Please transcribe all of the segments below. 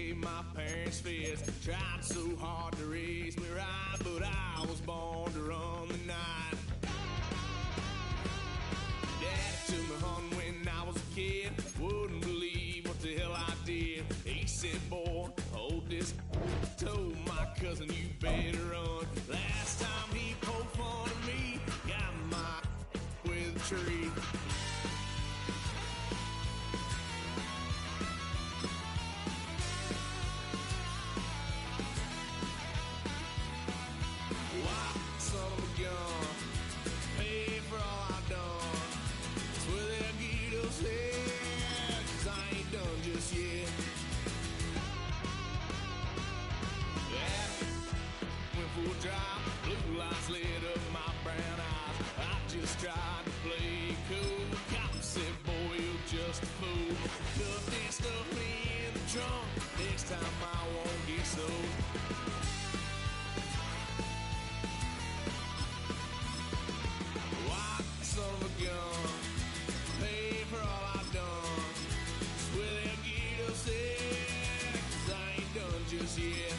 save my parents' fears. Tried so hard to raise me right, but I was born to run the night. Dad took me home when I was a kid. Wouldn't believe what the hell I did. He said, boy, hold this. Told my cousin, you better run. Last time he poked fun at me, got my with a tree. Son of a gun, pay for all I've done. That's where they'll get us head, 'cause I ain't done just yet. Yeah, went for a drive, blue lights lit up my brown eyes. I just tried to play cool. Cop said, boy, you're just a fool. Duck that stuff in the trunk, next time I won't get sold. Son of a gun, pay for all I've done. Swear they'll get us there, 'cause I ain't done just yet.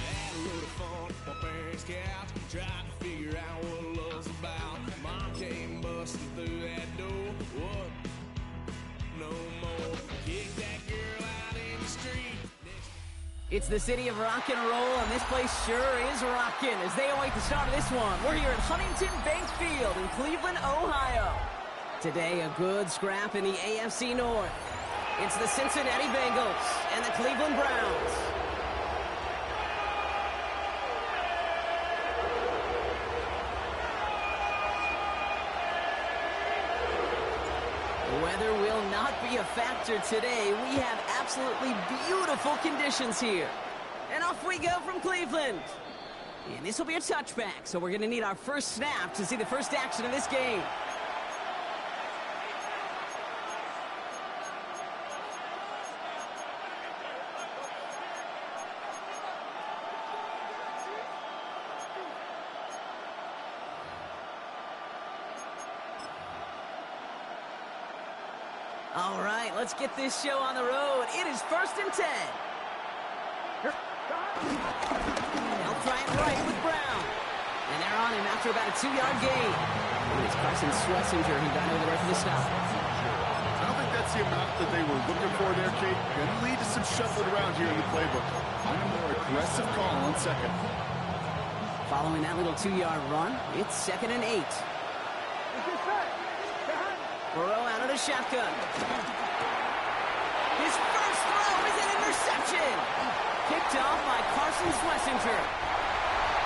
Had a load of fun on my parents' couch, tried to figure out what love's about. Mom came busting through that door. What? No more. Kick that girl out in the street. It's the city of rock and roll, and this place sure is rocking as they await the start of this one. We're here at Huntington Bank Field in Cleveland, Ohio. Today, a good scrap in the AFC North. It's the Cincinnati Bengals and the Cleveland Browns. Weather will not be a factor today. We have absolutely beautiful conditions here. And off we go from Cleveland. And this will be a touchback, so we're going to need our first snap to see the first action of this game. All right, let's get this show on the road. It is 1st and 10. They'll try it right with Brown. And they're on him after about a 2-yard gain. It's Carson Schlesinger who got over there for the stop. I don't think that's the amount that they were looking for there, Kate. Going to lead to some shuffling around here in the playbook. Find a more aggressive call on second. Following that little 2-yard run, it's 2nd and 8. Burrow out of the shotgun. His first throw is an interception. Picked off by Carson Schlesinger.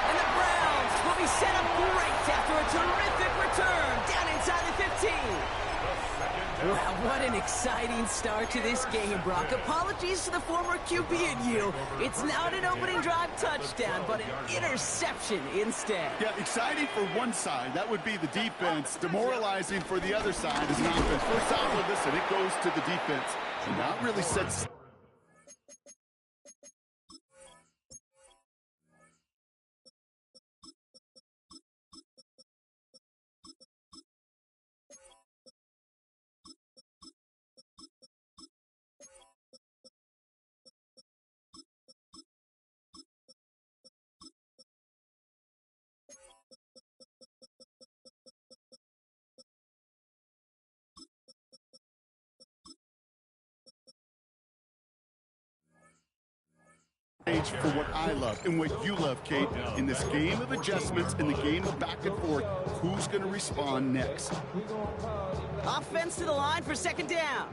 And the Browns will be set up great after a terrific return down inside the 15. Wow, what an exciting start to this game, Brock. Apologies to the former QB and you. It's not an opening drive touchdown, but an interception instead. Yeah, exciting for one side. That would be the defense. Demoralizing for the other side is an offense. First time with this, and it goes to the defense. And that really sets... for what I love and what you love, Kate. In this game of adjustments, in the game of back and forth, who's going to respond next? Offense to the line for 2nd down.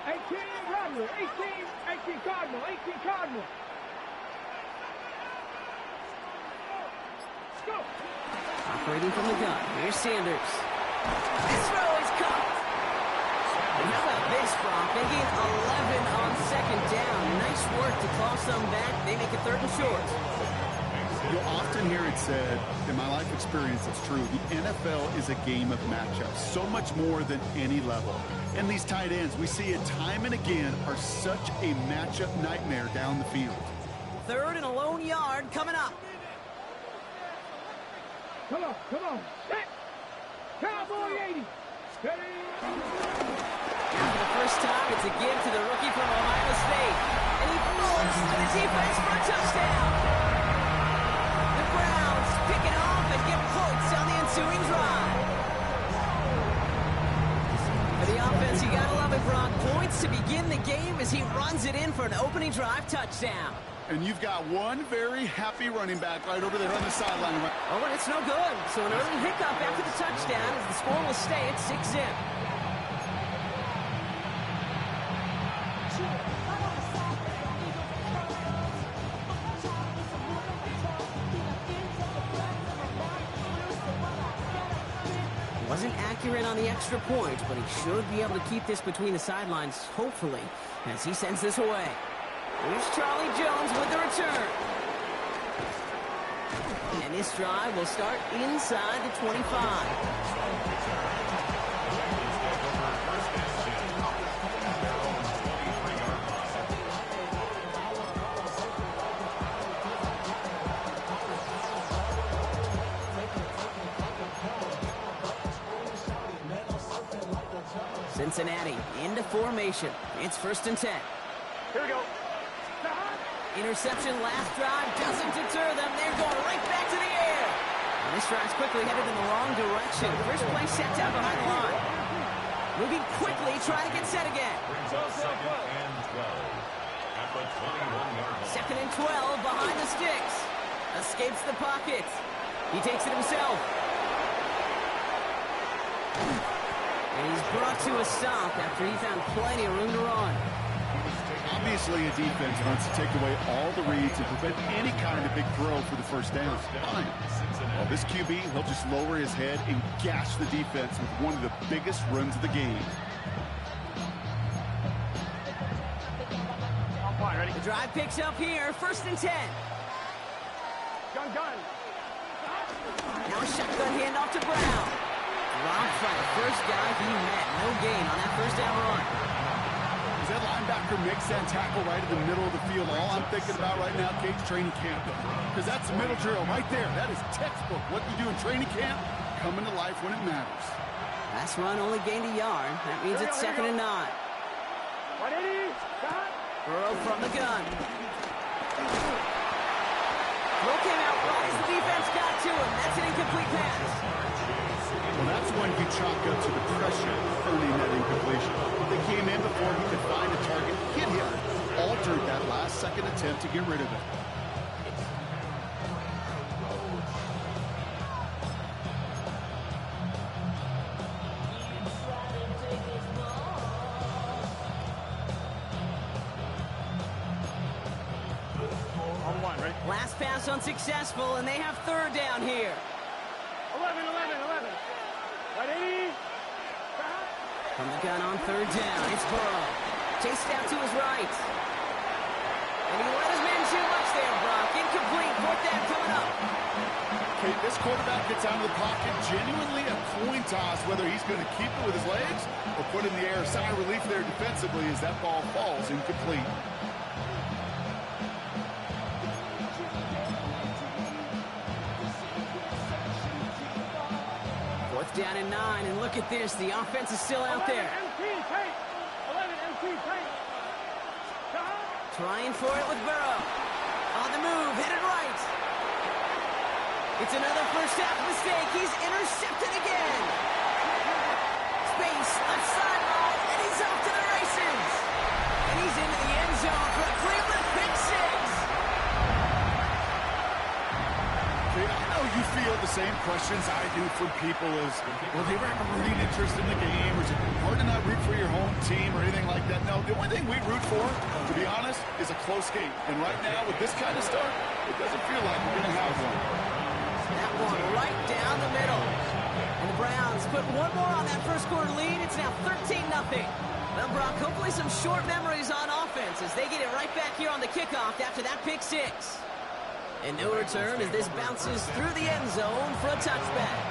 18 Cardinal, 18 Cardinal, 18 Cardinal. Let's go. Operating from the gun, here's Sanders. This throw is caught. And how about this, Brock? They gain 11 on 2nd down. Nice work to claw some back. They make it 3rd and short. You'll often hear it said, in my life experience, it's true, the NFL is a game of matchups, so much more than any level. And these tight ends, we see it time and again, are such a matchup nightmare down the field. 3rd and a lone yard coming up. Come on. Set. Cowboy 80. Ready. And for the first time, it's a give to the rookie from Ohio State. And he falls to the defense for a touchdown. The Browns pick it off and get points on the ensuing drive. For the offense, you gotta love it, Brock. Points to begin the game as he runs it in for an opening drive touchdown. And you've got one very happy running back right over there on the sideline. Oh, and it's no good. So an early hiccup after the touchdown as the score will stay at 6-0. Wasn't accurate on the extra point, but he should be able to keep this between the sidelines, hopefully, as he sends this away. Here's Charlie Jones with the return. And this drive will start inside the 25. Cincinnati into formation. It's 1st and 10. Here we go. Interception last drive doesn't deter them. They're going right back to the air. And this drive's quickly headed in the wrong direction. First play set down behind the line. Moving quickly, trying to get set again. 2nd and 12 behind the sticks. Escapes the pocket. He takes it himself. And he's brought to a stop after he found plenty of room to run. Obviously, a defense wants to take away all the reads and prevent any kind of big throw for the first down. Fine. Well, this QB, he'll just lower his head and gash the defense with one of the biggest runs of the game. Ready? The drive picks up here, 1st and 10. Gun. Now a shotgun handoff to Brown. Dropped by the first guy he met. No gain on that first down run. As that linebacker makes that tackle right in the middle of the field, all I'm thinking about right now, Kate's training camp. Because that's the middle drill right there. That is textbook. What you do in training camp, coming to life when it matters. Last run only gained a yard. That means it's 2nd and 9. 180. Stop. Burrow from the gun. Throw came out right as the defense got to him. That's an incomplete pass. Well, that's when you chalk up to the pressure earning that incompletion. They came in before he could find a target, hit him, altered that last-second attempt to get rid of it. On one, ready? Last pass unsuccessful, and they have 3rd down here. 11. Ready? Stop. From the gun on 3rd down, it's Burrow. Chased out to his right. And he let his man too much there, Brock. Incomplete. 4th down coming up. Okay, this quarterback gets out of the pocket, genuinely a coin toss whether he's going to keep it with his legs or put it in the air. Sigh of relief there defensively as that ball falls incomplete. Down in 9, and look at this. The offense is still out there. 11 MT tank. Stop. Trying for it with Burrow. On the move, headed right. It's another first half mistake. He's intercepted again. Space, left sideline, and he's off to the races. And he's into the end zone for a Cleveland pick 6. I know you feel the same questions I do from people as, well, they have a rooting interest in the game, or is it hard to not root for your home team or anything like that? No, the only thing we root for, to be honest, is a close game. And right now, with this kind of stuff, it doesn't feel like we're going to have one. That one right down the middle. And the Browns put one more on that first quarter lead. It's now 13-0. Well, Brock, hopefully some short memories on offense as they get it right back here on the kickoff after that pick 6. And no return as this bounces through the end zone for a touchback.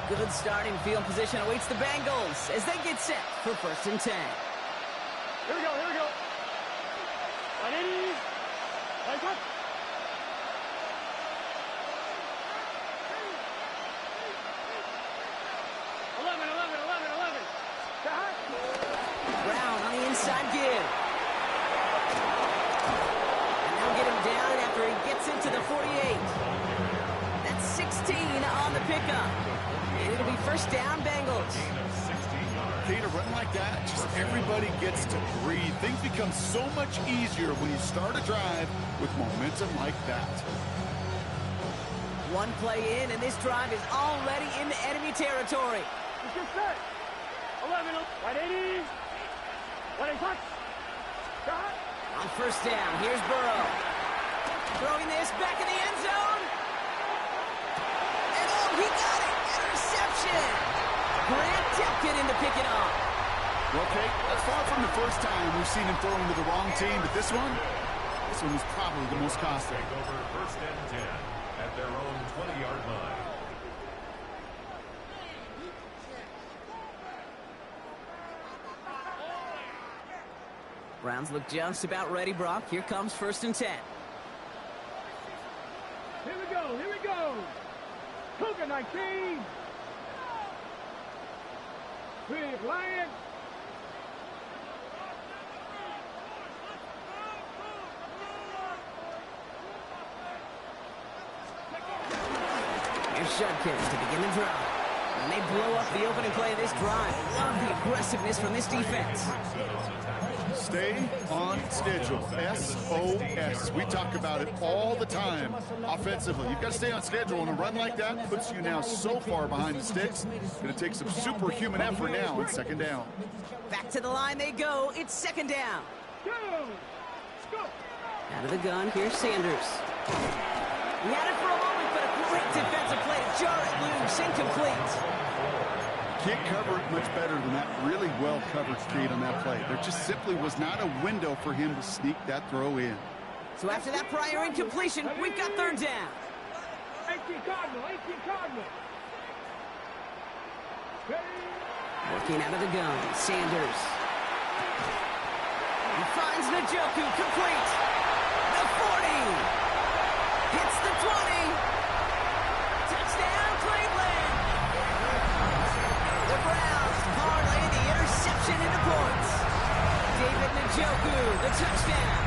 Good Good starting field position awaits the Bengals as they get set for 1st and 10. Here we go, here we go. Ready? Right, cut. Brown on the inside give. And they'll get him down after he gets into the 48. That's 16 on the pickup. And it'll be 1st down, Bengals. Okay, to run like that, just everybody gets to breathe. Things become so much easier when you start a drive with momentum like that. One play in, and this drive is already into enemy territory. It's your set. 11, 180. 180. Shot. On 1st down, here's Burrow. Throwing this back in the end zone. And oh, he got it! Interception! Grant Delpit in to pick it up. Okay, that's far from the first time we've seen him throw into the wrong team, but this one was probably the most costly. Take over 1st and 10 at their own 20-yard line. Browns look just about ready, Brock. Here comes 1st and 10. Here we go, here we go. Cougar 19. Big Lion. Here's Judkins to begin the drive. And they blow up the opening play of this drive. Love the aggressiveness from this defense. Stay on schedule. SOS. We talk about it all the time offensively. You've got to stay on schedule, and a run like that puts you now so far behind the sticks. It's going to take some superhuman effort now on 2nd down. Back to the line they go. It's 2nd down. Go. Go. Out of the gun, here's Sanders. He had it for a moment, but a great defensive play to jar it loose. Incomplete. Can't cover it much better than that really well-covered skate on that play. There just simply was not a window for him to sneak that throw in. So after that prior incompletion, we've got 3rd down. 18 Cardinal, 18 Cardinal. Working out of the gun, Sanders. He finds Njoku, complete. The 40. Hits the 20. Touchdown, Cleveland. The Browns parlay the interception into points. David Njoku, the touchdown.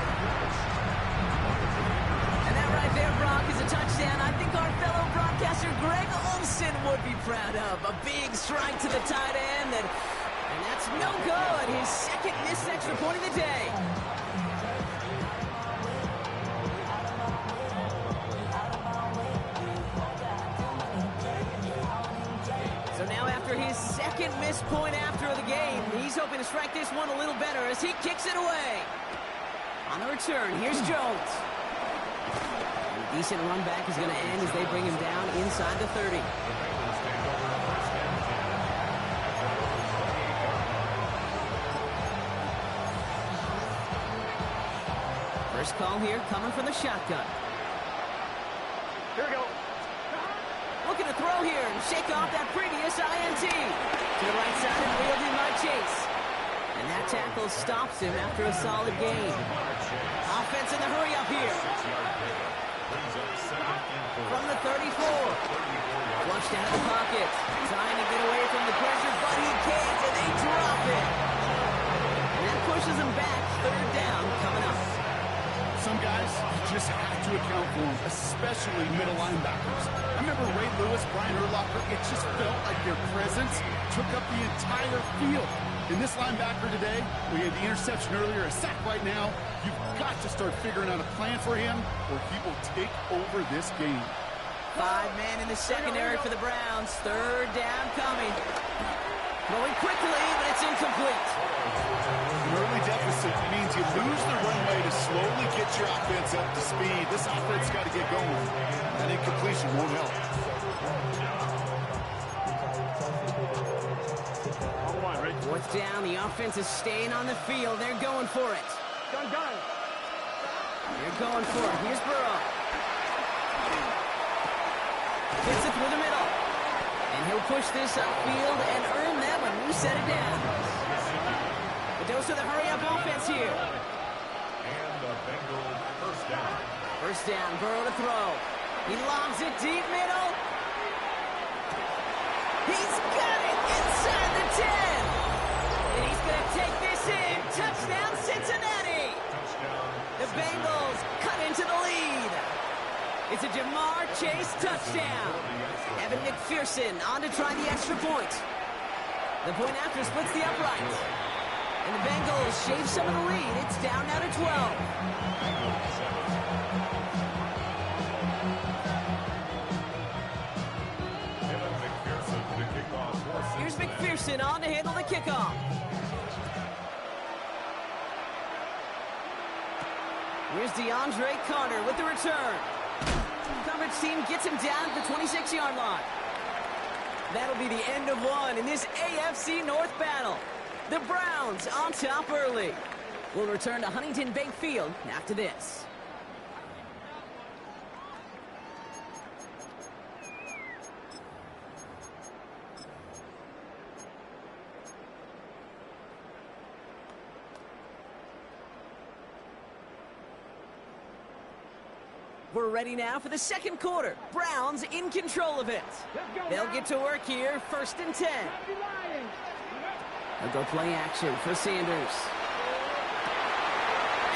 And that right there, Brock, is a touchdown I think our fellow broadcaster Greg Olsen would be proud of. A big strike to the tight end, and that's no good. His 2nd missed extra point of the day. So now after his 2nd missed point after the game, he's hoping to strike this one a little better as he kicks it away. On the return, here's Jones. A decent run back is going to end as they bring him down inside the 30. First call here coming from the shotgun. Here we go. Looking to throw here and shake off that previous INT. To the right side and wheeled in by Chase. And that tackle stops him after a solid gain. Offense in the hurry up here. From the 34. Flushed out of the pocket. Trying to get away from the pressure, but he can't, and they drop it. And that pushes him back. 3rd down coming up. Some guys just have to account for them, especially middle linebackers. I remember Ray Lewis, Brian Urlacher, it just felt like their presence took up the entire field. In this linebacker today, we had the interception earlier, a sack right now. You've got to start figuring out a plan for him, or he will take over this game. 5 men in the secondary for the Browns. 3rd down coming. Going quickly, but it's incomplete. An early deficit means you lose the runway to slowly get your offense up to speed. This offense got to get going. That incompletion won't help. 4th down, the offense is staying on the field. They're going for it. Done. They're going for it. Here's Burrow. Hits it through the middle. And he'll push this upfield and earn that one. You set it down. The dose of the hurry-up offense here. And the Bengals first down. First down, Burrow to throw. He lobs it deep middle. He's got it inside the 10. And he's going to take this in. Touchdown, Cincinnati. Touchdown. The Bengals cut into the lead. It's a Jamar Chase touchdown. Evan McPherson on to try the extra point. The point after splits the uprights. And the Bengals shave some of the lead. It's down now to 12. Evan McPherson to kick off for Here's Cincinnati. McPherson on to handle the kickoff. Here's DeAndre Carter with the return. Coverage team gets him down at the 26-yard line. That'll be the end of one in this AFC North battle. The Browns on top early. We'll return to Huntington Bank Field after this. We're ready now for the second quarter. Browns in control of it. They'll get to work here, 1st and 10. They'll go play action for Sanders.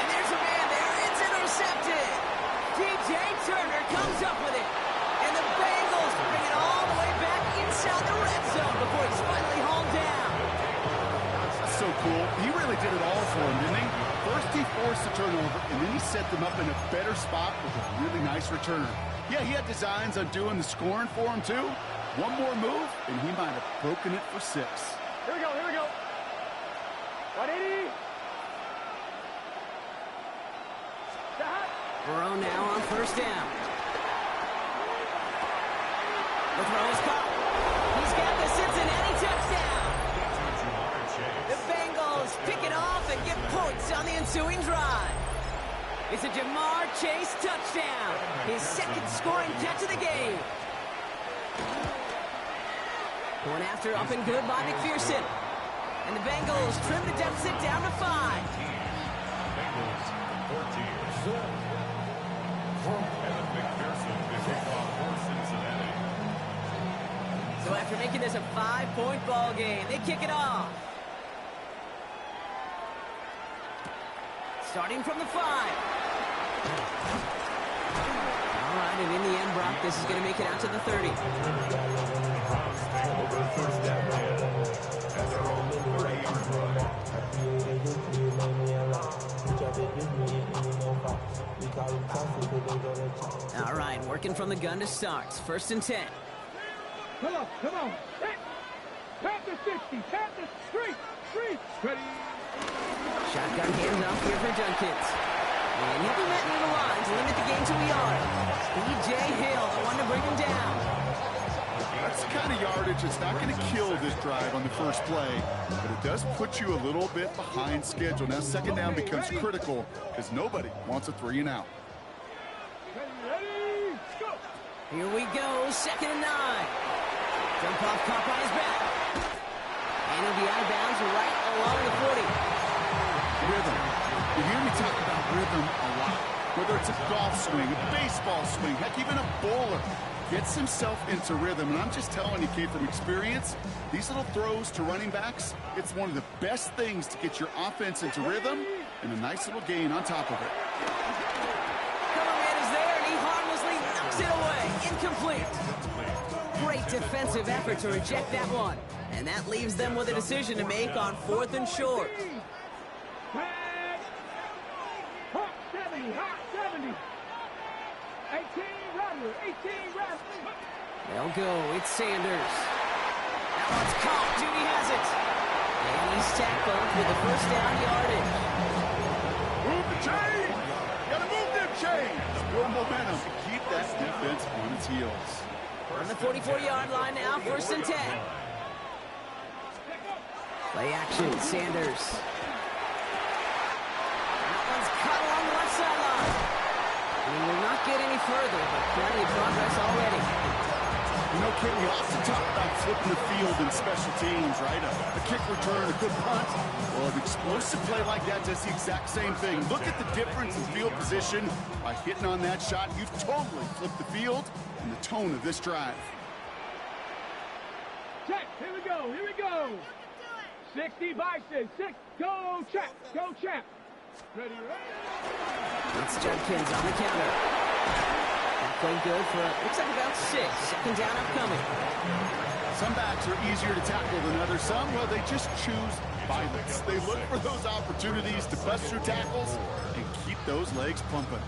And there's a man there. It's intercepted. DJ Turner comes up with it. And the Bengals bring it all the way back inside the red zone before he's finally hauled down. That's so cool. He really did it all for him, didn't he? First he forced the turnover, and then he set them up in a better spot with a really nice return. Yeah, he had designs on doing the scoring for him, too. One more move, and he might have broken it for 6. Here we go, here we go. 180. Stop. Burrow now on 1st down. The throw is caught. He's got the Cincinnati touchdown. The Bengals pick it off and get points on the ensuing drive. It's a Jamar Chase touchdown. His second scoring catch of the game. Going after up and good by McPherson. And the Bengals trim the deficit down to 5. Bengals 14. Evan McPherson to kick off for Cincinnati. So after making this a 5-point ball game, they kick it off. Starting from the 5. All right, and in the end, Brock, this is going to make it out to the 30. Browns take over first down at their own 30-yard line. All right, working from the gun to start. 1st and 10. Come on, come on. Hit. Tap the 60, tap the street. Ready. Shotgun handoff here for Junkins. And he'll be met near the line to limit the game to a yard. B.J. Hill, the one to bring him down. That's the kind of yardage that's not going to kill this drive on the first play, but it does put you a little bit behind schedule. Now 2nd down becomes critical because nobody wants a 3 and out. Ready, go. Here we go, 2nd and 9. Jump off caught by his back. And he'll be out of bounds right along the 40. Rhythm. You hear me talk about rhythm a lot. Whether it's a golf swing, a baseball swing, heck, even a bowler gets himself into rhythm. And I'm just telling you, Kate, from experience, these little throws to running backs, it's one of the best things to get your offense into rhythm and a nice little gain on top of it. Cover man is there, and he harmlessly knocks it away. Incomplete. Great defensive effort to reject that one. And that leaves them with a decision to make on 4th and short. Hot 70, hot 70. 18 Rattler, 18 Rattler. They'll go. It's Sanders. That one's caught. Judy has it. And he's tackled with the 1st down yardage. Move the chain! Gotta move them chains! Build momentum to keep that defense on its heels. On the 44-yard line now, 1st and 10. Play action, Sanders. That one's cut along the left sideline. He will not get any further, but plenty of progress already. You know, Kate, we often talk about flipping the field in special teams, right? A kick return, a good punt. Well, an explosive play like that does the exact same thing. Look at the difference in field position. By hitting on that shot, you've totally flipped the field and the tone of this drive. Check, here we go, here we go. 60 Bison, 6, go Champ, go Champ. Ready, ready. It's Judkins on the counter. Going good for, looks like about 6. Second down upcoming. Some backs are easier to tackle than others. Some, well, they just choose violence. They look for those opportunities to bust through tackles and keep those legs pumping.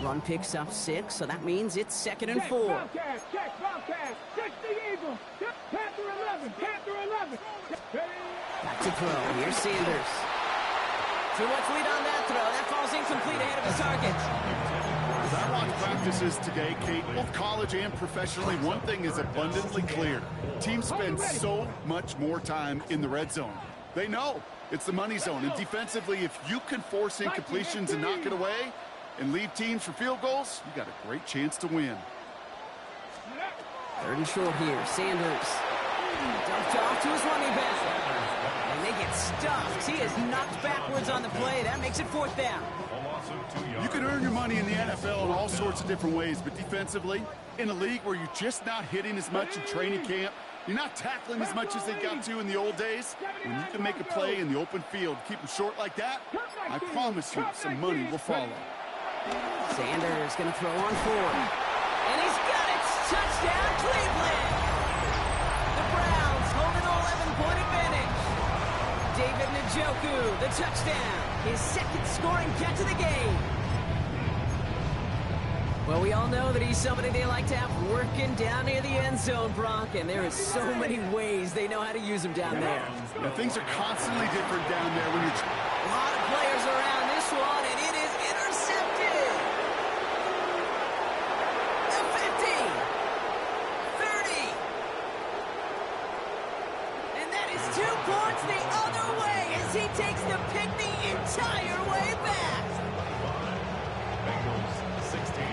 Run picks up 6, so that means it's 2nd and 4. Check, Bobcat, 60 Eagles, Panther 11, Panther 11. Back to throw, here's Sanders. Too much lead on that throw, that falls incomplete ahead of his target. As I watch practices today, Kate, both college and professionally, one thing is abundantly clear. Teams spend so much more time in the red zone. They know it's the money zone, and defensively, if you can force incompletions and knock it away and leave teams for field goals, you got a great chance to win. 3rd and short here, Sanders. Dumped off to his running back. And they get stuffed. He is knocked backwards on the play. That makes it 4th down. You can earn your money in the NFL in all sorts of different ways, but defensively, in a league where you're just not hitting as much in training camp, you're not tackling as much as they got to in the old days, when you can make a play in the open field, keep them short like that, I promise you some money will follow. Sanders going to throw on 4. And he's got it! Touchdown, Cleveland! The Browns hold an 11-point advantage. David Njoku, the touchdown. His 2nd scoring catch of the game. Well, we all know that he's somebody they like to have working down near the end zone, Brock, and there is so many ways they know how to use him down there. Yeah, things are constantly different down there when you're... A lot of players around this one, and it is intercepted. The 50. 30. And that is 2 points the other way as he takes the pick the entire way back. Bengals 16.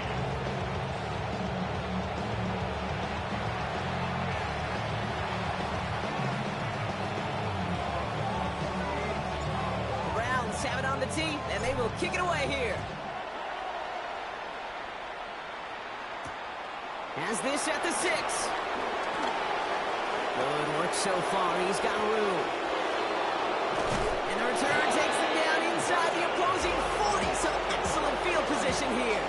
Have it on the tee, and they will kick it away here. Has this at the 6. Good work so far. He's got room. And the return takes them down inside the opposing 40. Some excellent field position here.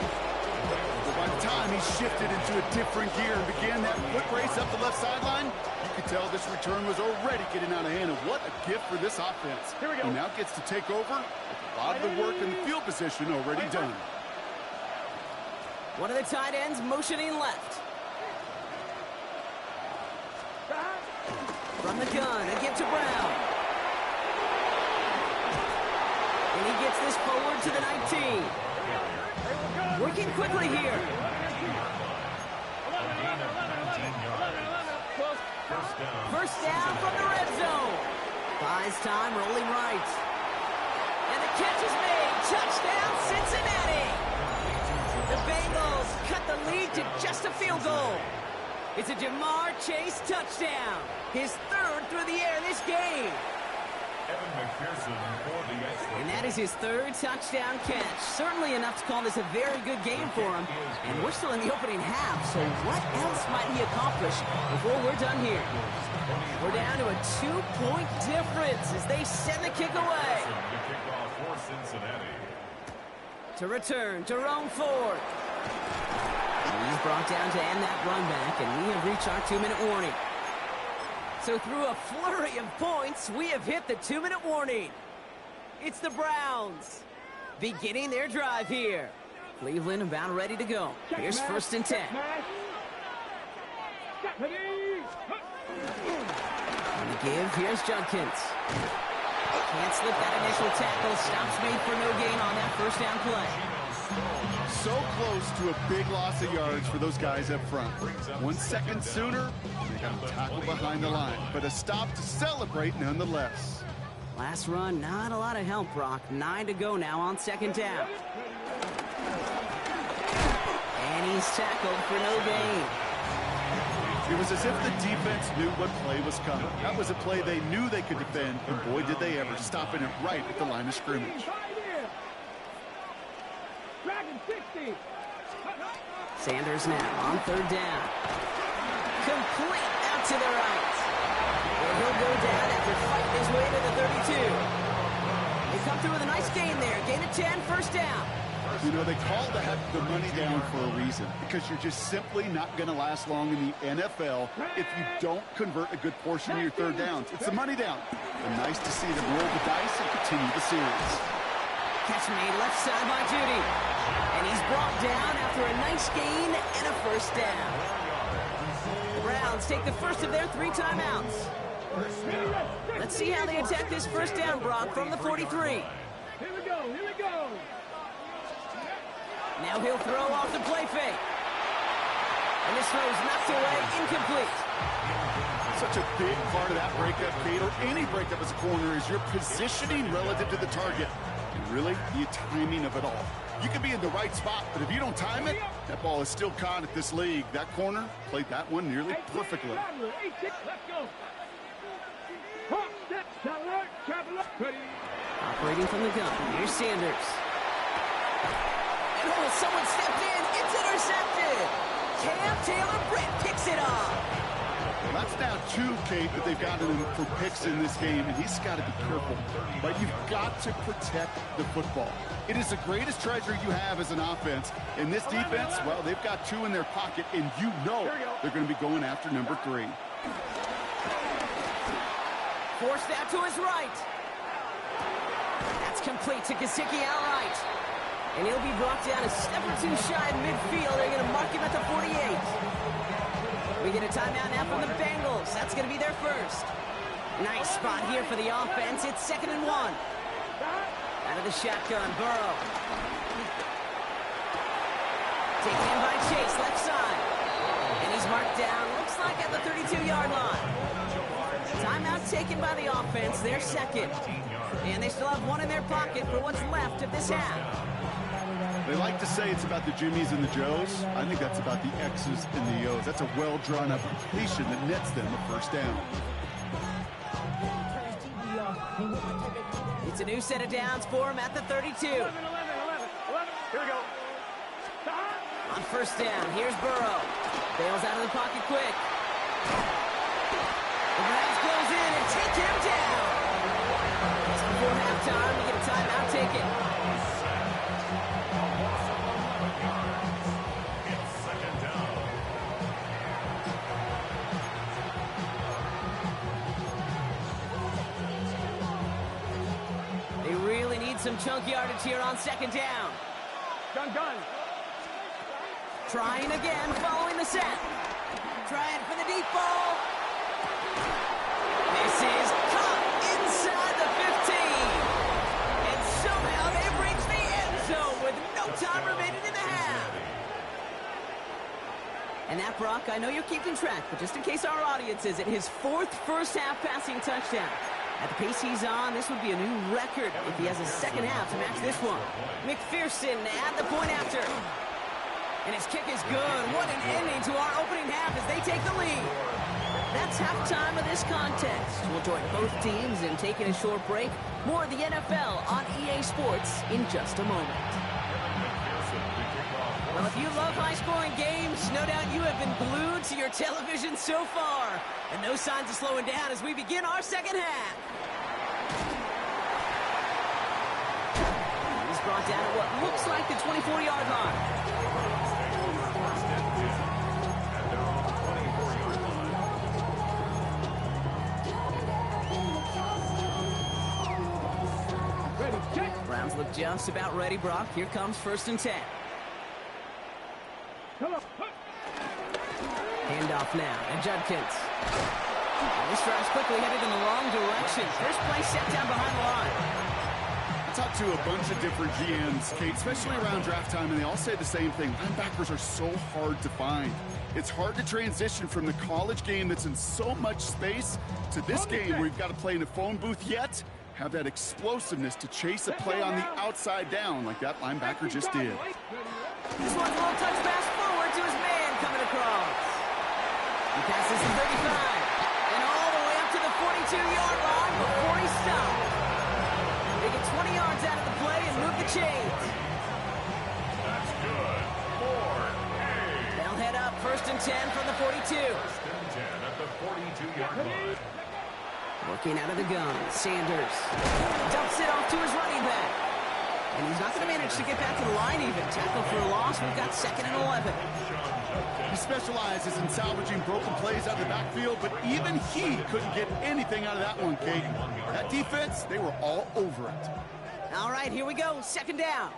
By the time he shifted into a different gear and began that foot race up the left sideline, you could tell this return was already getting out of hand. And what a gift for this offense. Here we go. He now gets to take over with a lot of the work in the field position already done. One of the tight ends motioning left. From the gun, a give to Brown. And he gets this forward to the 19. Working quickly here. First down from the red zone. Buys time, rolling right. And the catch is made. Touchdown, Cincinnati. The Bengals cut the lead to just a field goal. It's a Jamar Chase touchdown. His 3rd through the air this game. Evan McPherson for the extra. And that is his 3rd touchdown catch. Certainly enough to call this a very good game for him. And we're still in the opening half, so what else might he accomplish before we're done here? We're down to a 2-point difference as they send the kick away. The kickoff for Cincinnati. To return, Jerome Ford. And he's brought down to end that run back, and we have reached our 2-minute warning. So through a flurry of points, we have hit the 2-minute warning. It's the Browns beginning their drive here. Cleveland about ready to go. Here's 1st and 10. On the give, here's Judkins. Can't slip that initial tackle. Stops made for no gain on that 1st down play. So close to a big loss of yards for those guys up front. 1 second sooner, they got him tackled behind the line. But a stop to celebrate nonetheless. Last run, not a lot of help, Brock. 9 to go now on 2nd down. And he's tackled for no gain. It was as if the defense knew what play was coming. That was a play they knew they could defend, and boy, did they ever, stopping it right at the line of scrimmage. Dragon 60. Sanders now on third down. Complete out to the right. And he'll go down after fighting his way to the 32. They come through with a nice gain there. Gain of 10, first down. You know, they call that the money down for a reason, because you're just simply not going to last long in the NFL if you don't convert a good portion of your third downs. It's the money down. And nice to see them roll the dice and continue the series. Catch made left side by Judy. And he's brought down after a nice gain and a first down. The Browns take the first of their 3 timeouts. Let's see how they attack this first down, Brock, from the 43. Here we go, here we go. Now he'll throw off the play fake. And this throw's knocked away, incomplete. Such a big part of that breakup, Kate, or any breakup as a corner, is your positioning relative to the target. And really, the timing of it all. You can be in the right spot, but if you don't time it, that ball is still caught at this league. That corner played that one nearly perfectly. Let's go. Hop, step, traveler. Ready. Operating from the gun, here's Sanders. And oh, someone stepped in. It's intercepted. Cam Taylor-Britt picks it off. Well, that's now 2, Kate, that they've gotten him for picks in this game, and he's got to be careful. But you've got to protect the football. It is the greatest treasure you have as an offense. And this defense, well, they've got 2 in their pocket, and you know they're going to be going after number 3. Forced out to his right. That's complete to Gesicki outright. And he'll be brought down a step or 2 shy in midfield. They're going to mark him at the 48. We get a timeout now from the Bengals. That's going to be their first. Nice spot here for the offense. It's 2nd and 1. Out of the shotgun, Burrow. Taken in by Chase, left side. And he's marked down, looks like at the 32-yard line. Timeout taken by the offense, their second. And they still have 1 in their pocket for what's left of this half. They like to say it's about the Jimmies and the Joes. I think that's about the X's and the O's. That's a well-drawn-up completion that nets them a first down. It's a new set of downs for him at the 32. 11. Here we go. On first down, here's Burrow. Bails out of the pocket quick. The Browns close in and take him down. Just before halftime, we get a timeout taken. They really need some chunk yardage here on 2nd down. Gun. Trying again, following the set. Trying for the deep ball. This is caught inside the 15. And somehow they reach the end zone with no time remaining in the half. And that, Brock, I know you're keeping track, but just in case our audience isn't, his 4th first-half passing touchdown. At the pace he's on, this would be a new record if he has a second half to match this one. McPherson at the point after. And his kick is good. What an ending to our opening half as they take the lead. That's halftime of this contest. We'll join both teams in taking a short break. More of the NFL on EA Sports in just a moment. Well, if you love high-scoring games, no doubt you have been glued to your television so far. And no signs of slowing down as we begin our second half. He's brought down at what looks like the 24-yard line. Browns look just about ready, Brock. Here comes 1st and 10. Handoff now, and Judkins. And this drive's quickly headed in the wrong direction. First play set down behind the line. I talked to a bunch of different GMs, Kate, especially around draft time, and they all say the same thing. Linebackers are so hard to find. It's hard to transition from the college game that's in so much space to this game where you've got to play in a phone booth yet have that explosiveness to chase a play on the outside down like that linebacker just did. This one's a little touch pass forward. He passes the 35. And all the way up to the 42-yard line before he stopped. They get 20 yards out of the play and move the chains. That's good. 4A. They'll head up 1st and 10 from the 42. 1st and 10 at the 42-yard line. Working out of the gun, Sanders dumps it off to his running back. And he's not going to manage to get back to the line even. Tackle for a loss. We've got 2nd and 11. He specializes in salvaging broken plays out of the backfield, but even he couldn't get anything out of that one, Kate. That defense, they were all over it. All right, here we go. 2nd down.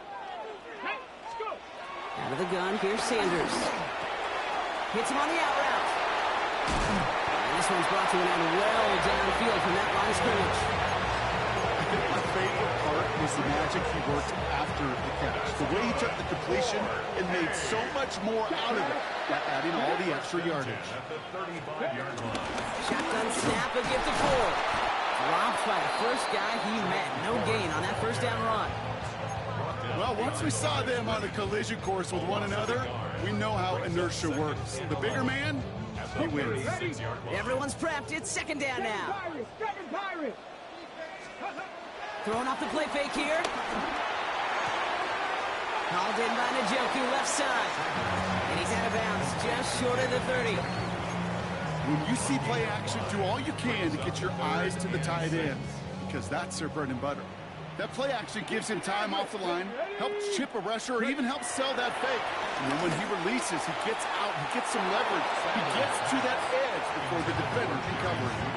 Hey, let's go. Out of the gun, here's Sanders. Hits him on the out route. And this one's brought to an end well downfield from that line of scrimmage. I think my favorite part was the magic he worked after the catch. The way he took the completion and made so much more out of it by adding all the extra yardage. At the 35-yard line. Shotgun snap, a gift to 4. Dropped by the first guy he met. No gain on that 1st down run. Well, once we saw them on a collision course with one another, we know how inertia works. The bigger man, he wins. Everyone's prepped. It's 2nd down now. Second Pirates. Throwing off the play fake here. Called in by Njoku, left side. And he's out of bounds, just short of the 30. When you see play action, do all you can to get your eyes to the tight end, because that's their bread and butter. That play action gives him time off the line, helps chip a rusher, or even helps sell that fake. And then when he releases, he gets out, he gets some leverage, he gets to that edge before the defender can cover him.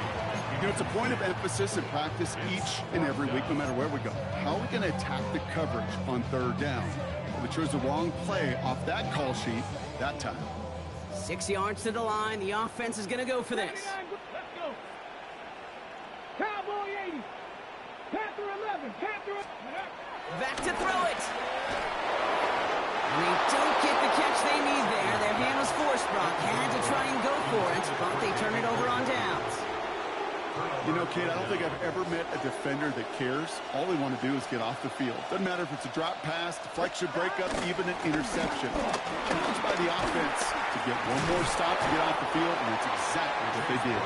You know, it's a point of emphasis in practice each and every week, no matter where we go. How are we going to attack the coverage on 3rd down? Well, we chose the wrong play off that call sheet that time. 6 yards to the line. The offense is going to go for this. Let's go. Cowboy 80. Panther 11. Panther. Back to throw it. And they don't get the catch they need there. Their hand was forced, Brock. Had to try and go for it, but they turn it over on downs. You know, Kate, I don't think I've ever met a defender that cares. All they want to do is get off the field. Doesn't matter if it's a drop pass, deflection, breakup, even an interception. Challenged by the offense to get one more stop to get off the field, and it's exactly what they did.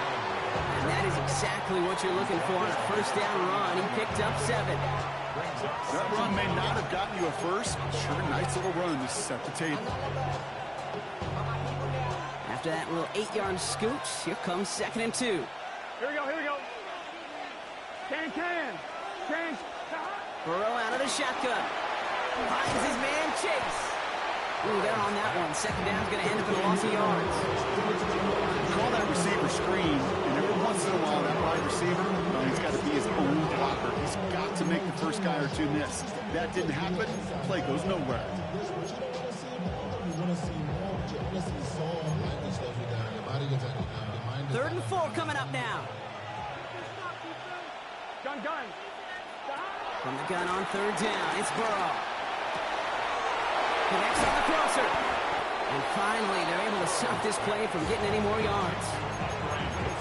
And that is exactly what you're looking for on a 1st down run. He picked up 7. That run may not have gotten you a first, but sure, nice little run to set the table. After that little 8-yard scooch, here comes 2nd and 2. Here we go. Here we go. Can. Burrow out of the shotgun. Finds his man, Chase. Ooh, they're on that one. 2nd down's going to end up in a loss of yards. Call that receiver screen, and every once in a while, that wide receiver, well, he's got to be his own blocker. He's got to make the first guy or two miss. That didn't happen. Play goes nowhere. 3rd and 4 coming up now. Gun. From the gun on 3rd down, it's Burrow. Connects on the crosser. And finally, they're able to stop this play from getting any more yards.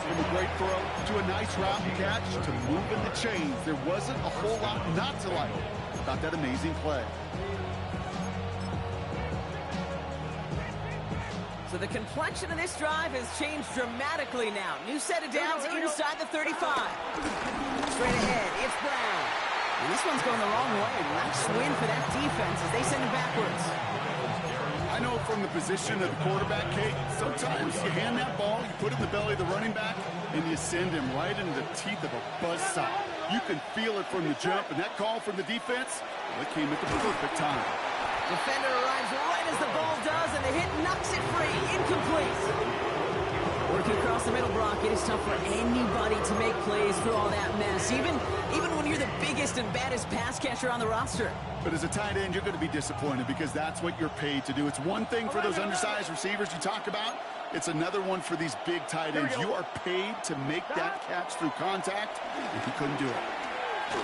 From a great throw to a nice route catch to moving the chains. There wasn't a whole lot not to like about that amazing play. So the complexion of this drive has changed dramatically now. New set of downs inside the 35. Straight ahead, it's Brown. And this one's going the wrong way. Nice win for that defense as they send it backwards. I know from the position of the quarterback, Kate, sometimes you hand that ball, you put it in the belly of the running back, and you send him right into the teeth of a buzzsaw. You can feel it from the jump, and that call from the defense, well, it came at the perfect time. Defender arrives right as the ball does, and the hit knocks it free. Incomplete. Working across the middle, Brock, it is tough for anybody to make plays through all that mess, even when you're the biggest and baddest pass catcher on the roster. But as a tight end, you're going to be disappointed because that's what you're paid to do. It's one thing for those undersized receivers you talk about. It's another one for these big tight ends. You are paid to make that catch through contact, and he couldn't do it.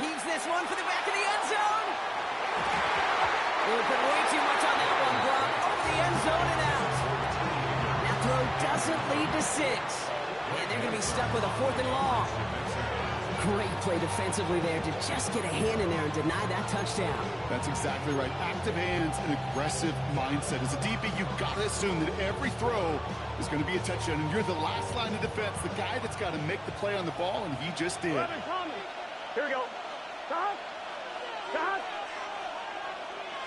Heaves this one for the back of the end zone. They put way too much on that one, Brock. Over the end zone and out. That throw doesn't lead to 6. And they're going to be stuck with a 4th and long. Great play defensively there to just get a hand in there and deny that touchdown. That's exactly right. Active hands and aggressive mindset. As a DB, you've got to assume that every throw is going to be a touchdown, and you're the last line of defense, the guy that's got to make the play on the ball, and he just did. Here we go. Stop. Stop.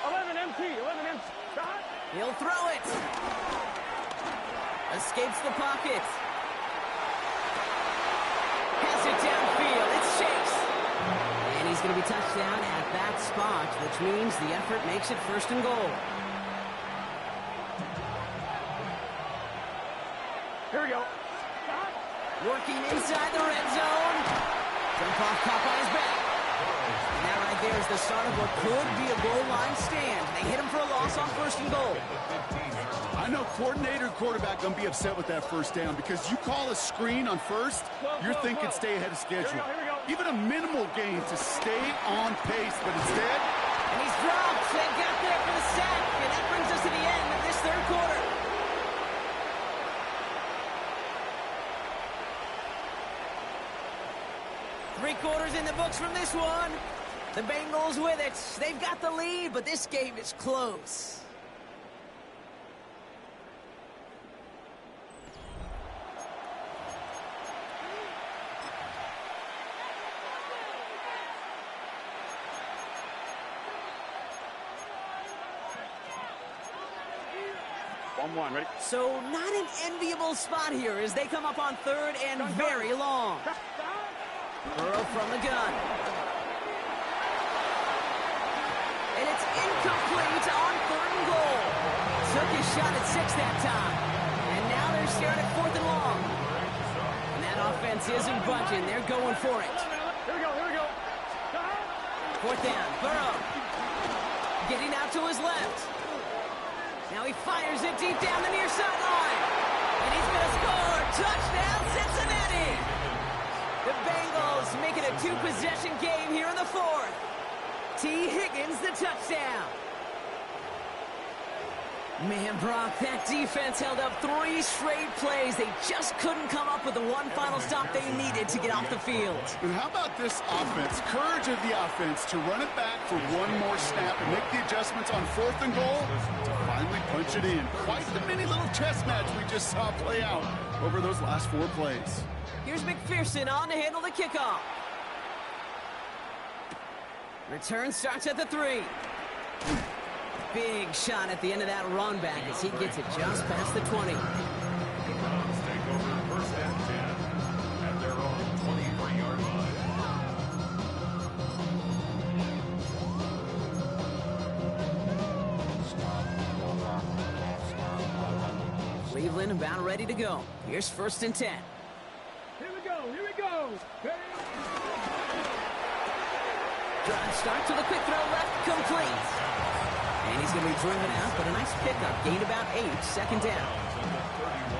11 MT. 11 MT. Stop. He'll throw it. Escapes the pocket. Has it downfield. It's Chase. And he's going to be touchdown at that spot, which means the effort makes it 1st and goal. Here we go. Working inside the red zone. Jump off, caught by his back. And that right there is the start of what could be a goal line stand. They hit him for a loss on 1st and goal. I know coordinator and quarterback going to be upset with that 1st down because you call a screen on 1st, you're thinking stay ahead of schedule. Even a minimal gain to stay on pace, but instead... And he's dropped and got there for the sack. And that brings us to the end of this 3rd quarter. Three quarters in the books from this one. The Bengals with it. They've got the lead, but this game is close. Ready? So not an enviable spot here as they come up on 3rd and very long. Burrow from the gun. And it's incomplete on 3rd and goal. Took his shot at 6 that time. And now they're staring at 4th and long. And that offense isn't budging. They're going for it. Here we go. Here we go. 4th down. Burrow. Getting out to his left. Now he fires it deep down the near sideline. And he's going to score. Touchdown, Cincinnati. The Bengals make it a 2-possession game here in the 4th. T. Higgins, the touchdown. Man, Brock, that defense held up 3 straight plays. They just couldn't come up with the one final stop they needed to get off the field. And how about this offense? Courage of the offense to run it back for one more snap and make the adjustments on 4th and goal to finally punch it in. Quite the mini little chess match we just saw play out over those last 4 plays. Here's McPherson on to handle the kickoff. Return starts at the 3. Big shot at the end of that run back as he gets it just past the 20. Browns take over 1st and 10 at their own 23-yard line. Cleveland about ready to go. Here's 1st and 10. Here we go. Here we go. Drive start to the quick throw left, complete. And he's going to be driven out, but a nice pickup. Gained about 8, 2nd down.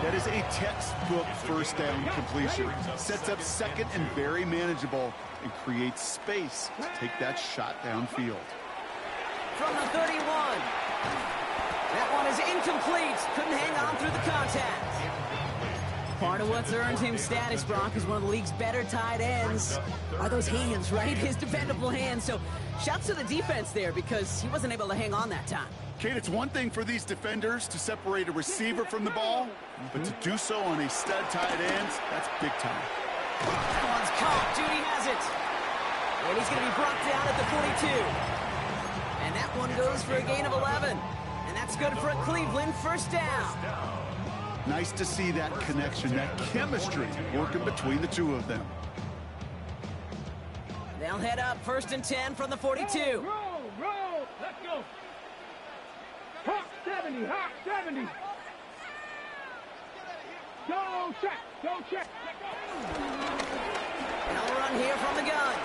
That is a textbook 1st down completion. Sets up 2nd and very manageable and creates space to take that shot downfield. From the 31. That one is incomplete. Couldn't hang on through the contact. Part of what's earned him status, Brock, is one of the league's better tight ends. Are those hands, right? His dependable hands. So shouts to the defense there because he wasn't able to hang on that time. Kate, it's one thing for these defenders to separate a receiver from the ball, but to do so on a stud tight end, that's big time. That one's caught. Judy has it. And he's going to be brought down at the 42. And that one goes for a gain of 11. And that's good for a Cleveland 1st down. Nice to see that connection, that chemistry working between the two of them. They'll head up 1st and 10 from the 42. Roll. Let's go. Hot 70. Hot 70. Go check. And I'll run here from the gun.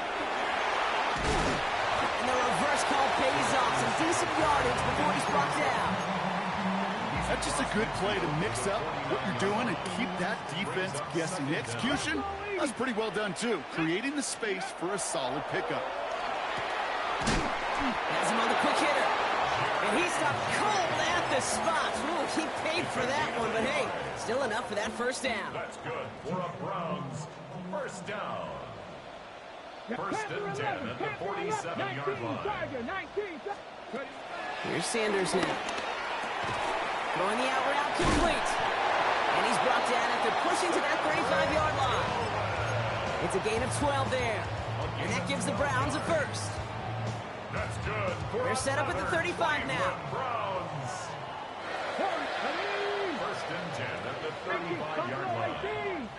And the reverse call pays off. Some decent yardage before he's brought down. That's just a good play to mix up what you're doing and keep that defense guessing. The execution, that's pretty well done too. Creating the space for a solid pickup. Has him on the quick hitter. And he stopped cold at the spot. Ooh, he paid for that one, but hey, still enough for that 1st down. That's good for a Browns 1st down. First and 10 at the 47-yard line. Here's Sanders now. Throwing the out route complete. And he's brought down after pushing to that 35-yard line. It's a gain of 12 there. And that gives the Browns a first. That's good. They're set up at the 35 now. Browns. First and 10 at the 35-yard line.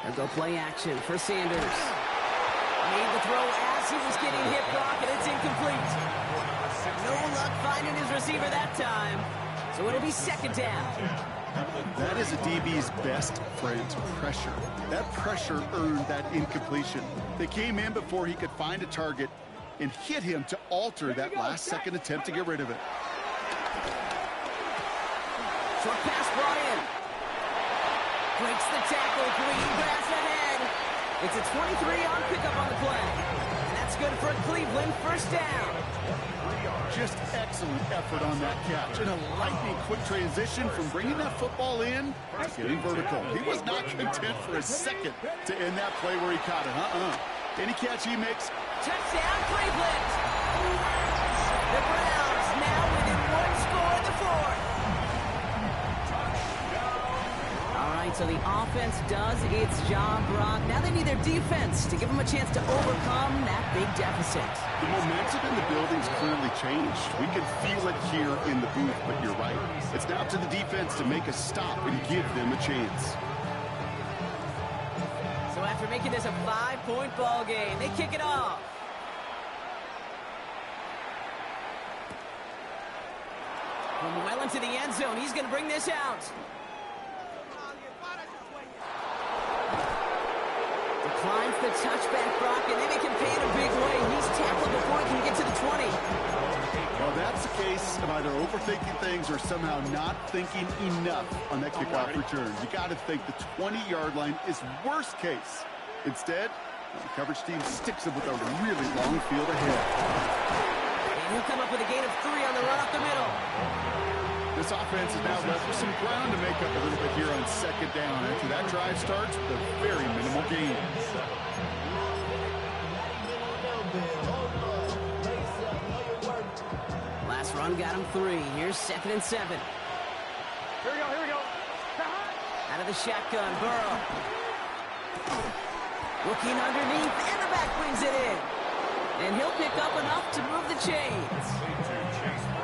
They'll go play action for Sanders. Made the throw as he was getting hit, Brock, and it's incomplete. No luck finding his receiver that time. So it'll be second down. That is a DB's best friend, pressure. That pressure earned that incompletion. They came in before he could find a target and hit him to alter that last-second attempt to get rid of it. Short pass brought in. Breaks the tackle, green grass ahead. It's a 23-yard pickup on the play. And that's good for a Cleveland first down. Just excellent effort on that catch. And a lightning-quick transition from bringing that football in to getting vertical. He was not content for a second to end that play where he caught it. Any catch he makes. Touchdown, Cleveland. The Browns now within one score in the fourth. All right, so the offense does its job, Brock. Now they need their defense to give them a chance to overcome that big deficit. The momentum in the building's clearly changed. We can feel it here in the booth, but you're right. It's now to the defense to make a stop and give them a chance. So after making this a 5-point ball game, they kick it off. From well into the end zone, he's going to bring this out. Declines the touchback, Brock, and then he can pay in a big way. He's tackled before he can get to the 20. Well, that's the case of either overthinking things or somehow not thinking enough on that kickoff return. You got to think the 20-yard line is worst case. Instead, the coverage team sticks him with a really long field ahead. And he'll come up with a gain of 3 on the run up the middle. This offense is now left with some ground to make up a little bit here on second down. After that drive starts with a very minimal gain. Last run got him 3. Here's 2nd and 7. Here we go. Out of the shotgun, Burrow. Looking underneath, and the back brings it in. And he'll pick up enough to move the chains.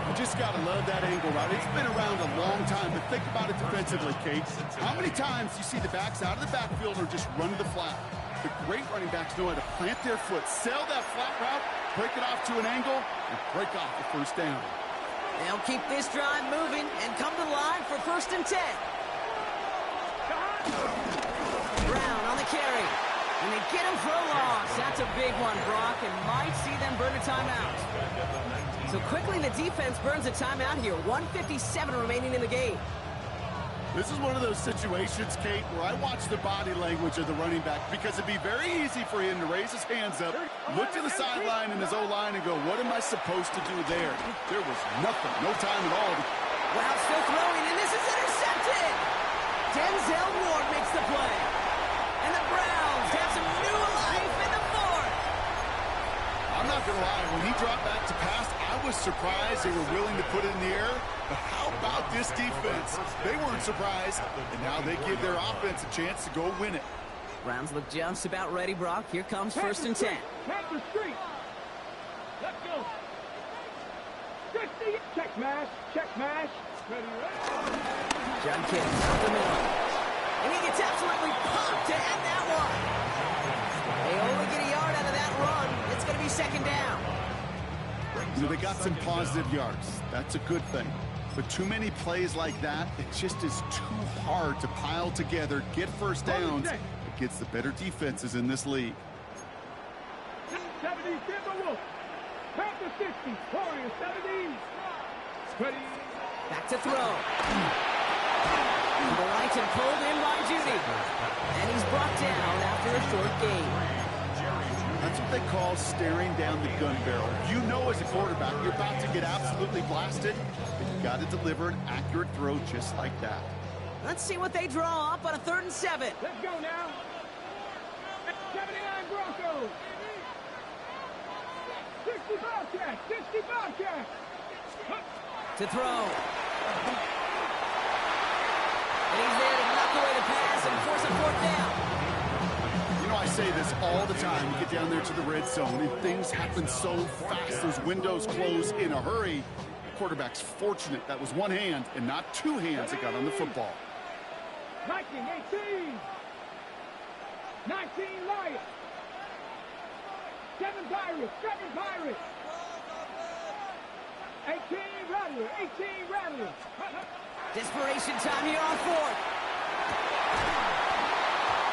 You just got to love that angle route. It's been around a long time, but think about it defensively, Kate. How many times you see the backs out of the backfield or just run to the flat? The great running backs know how to plant their foot, sell that flat route, break it off to an angle, and break off the first down. They'll keep this drive moving and come to the line for 1st and 10. Brown on the carry. And they get him for a loss. That's a big one, Brock, and might see them burn a timeout. So quickly the defense burns a timeout here. 1:57 remaining in the game. This is one of those situations, Kate, where I watch the body language of the running back because it'd be very easy for him to raise his hands up, look to the sideline and his O-line and go, what am I supposed to do there? There was nothing, no time at all. Wow, still throwing, and this is intercepted! Denzel Ward makes the play. And the Browns have some new life in the fourth. I'm not going to lie, when he dropped back to pass, I was surprised they were willing to put it in the air. But how about this defense? They weren't surprised, and now they give their offense a chance to go win it. Browns look just about ready, Brock. Here comes 1st and 10. Panther Street. Let's go. 60. Check mash. Ready. John Kittle up the middle. And he gets absolutely pumped to end that one. They only get a yard out of that run. It's going to be 2nd down. You know, they got some positive yards. That's a good thing. But too many plays like that, it just is too hard to pile together, get first downs against the better defenses in this league. 70, Timberwolf. Panther 60. Warriors 70. Ready. Back to throw. Brighton pulled in by Judy. And he's brought down after a short gain. That's what they call staring down the gun barrel. You know as a quarterback, you're about to get absolutely blasted, but you got to deliver an accurate throw just like that. Let's see what they draw up on a 3rd and 7. Let's go now. 79 Broncos. 60 Bobcats. 60 Bobcats. To throw. And he's there to knock away the pass and force a fourth down. You know, I say this all the time. You get down there to the red zone, and things happen so fast. Those windows close in a hurry. The quarterback's fortunate that was one hand and not two hands that got on the football. 19, 18. 19 Lions. 7 Pirates. 7 Pirates. 18 Rattlers. 18 Rattlers. Desperation time here on fourth.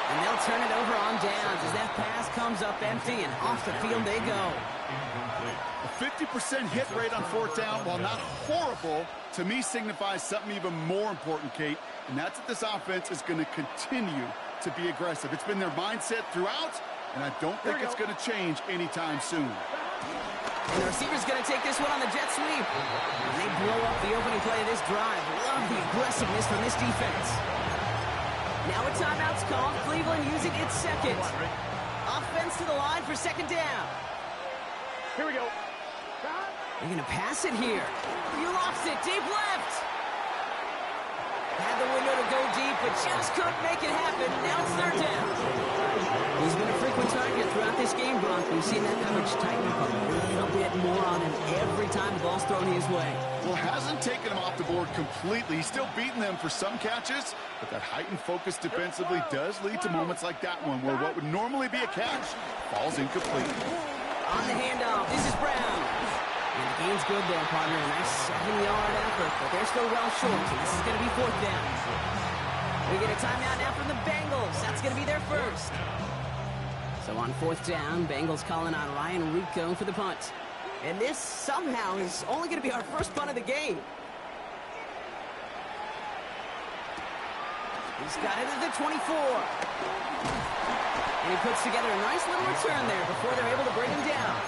And they'll turn it over on downs as that pass comes up empty, and off the field they go. A 50% hit rate on fourth down, while not horrible, to me signifies something even more important, Kate, and that's that this offense is going to continue to be aggressive. It's been their mindset throughout, and I don't think it's going to change anytime soon. And the receiver's going to take this one on the jet sweep. And they blow up the opening play of this drive. Love the aggressiveness from this defense. Now a timeout's called. Cleveland using its second. Offense to the line for second down. Here we go. They're going to pass it here. You lost it. Deep left. Had the window to go deep, but just couldn't make it happen. Now it's third down. He's been a frequent target throughout this game, Bronk. We've seen that coverage tighten up a little bit more on him every time the ball's thrown his way. Well, hasn't taken him off the board completely. He's still beating them for some catches, but that heightened focus defensively does lead to moments like that one, where what would normally be a catch falls incomplete. On the handoff, this is Brown. And the gain's good there, partner. A nice 7-yard effort, but they're still well short, so this is going to be fourth down. We get a timeout now from the Bengals. That's going to be their first. So on fourth down, Bengals calling on Ryan Rico for the punt. And this somehow is only going to be our first punt of the game. He's got it at the 24. And he puts together a nice little return there before they're able to bring him down.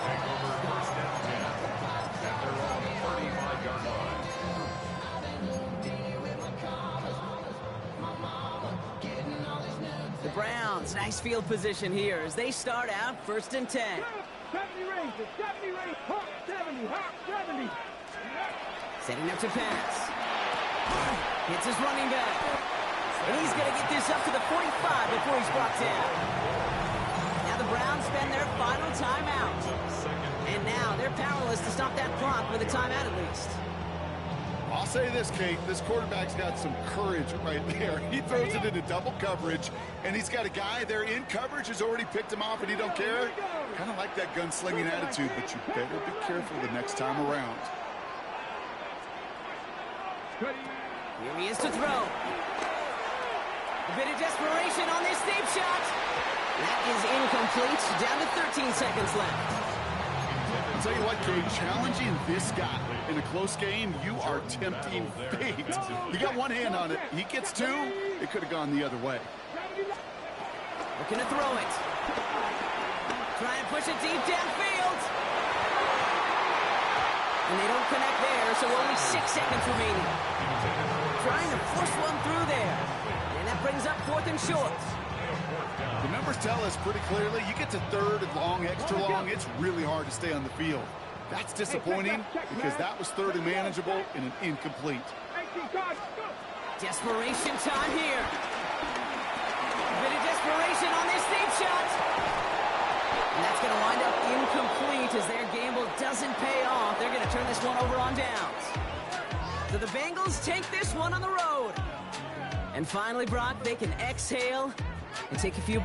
Take over first and 10 at their own 35-yard line. The Browns, nice field position here as they start out first and 10. 70 Rangers. 70 Rangers. Hawk 70. Hawk 70. Setting up to pass. Hits his running back. And he's going to get this up to the 45 before he's brought down. Now the Browns spend their final timeout. And now they're powerless to stop that clock with a timeout at least. I'll say this, Kate, this quarterback's got some courage right there. He throws it into double coverage, and he's got a guy there in coverage who's already picked him off, and he don't care. Kind of like that gunslinging attitude, but you better be careful the next time around. Here he is to throw. A bit of desperation on this deep shot. That is incomplete. Down to 13 seconds left. I'll tell you what, Kate, challenging this guy in a close game, you are tempting fate. You got one hand on it. He gets two, it could have gone the other way. Looking to throw it. Trying to push it deep downfield. And they don't connect there, so only 6 seconds remaining. Trying to force one through there. And that brings up fourth and short. The numbers tell us pretty clearly, you get to third and long, extra long, it's really hard to stay on the field. That's disappointing because that was third and manageable and an incomplete. Desperation time here. A bit of desperation on this deep shot. And that's going to wind up incomplete as their gamble doesn't pay off. They're going to turn this one over on downs. So the Bengals take this one on the road. And finally, Brock, they can exhale and take a few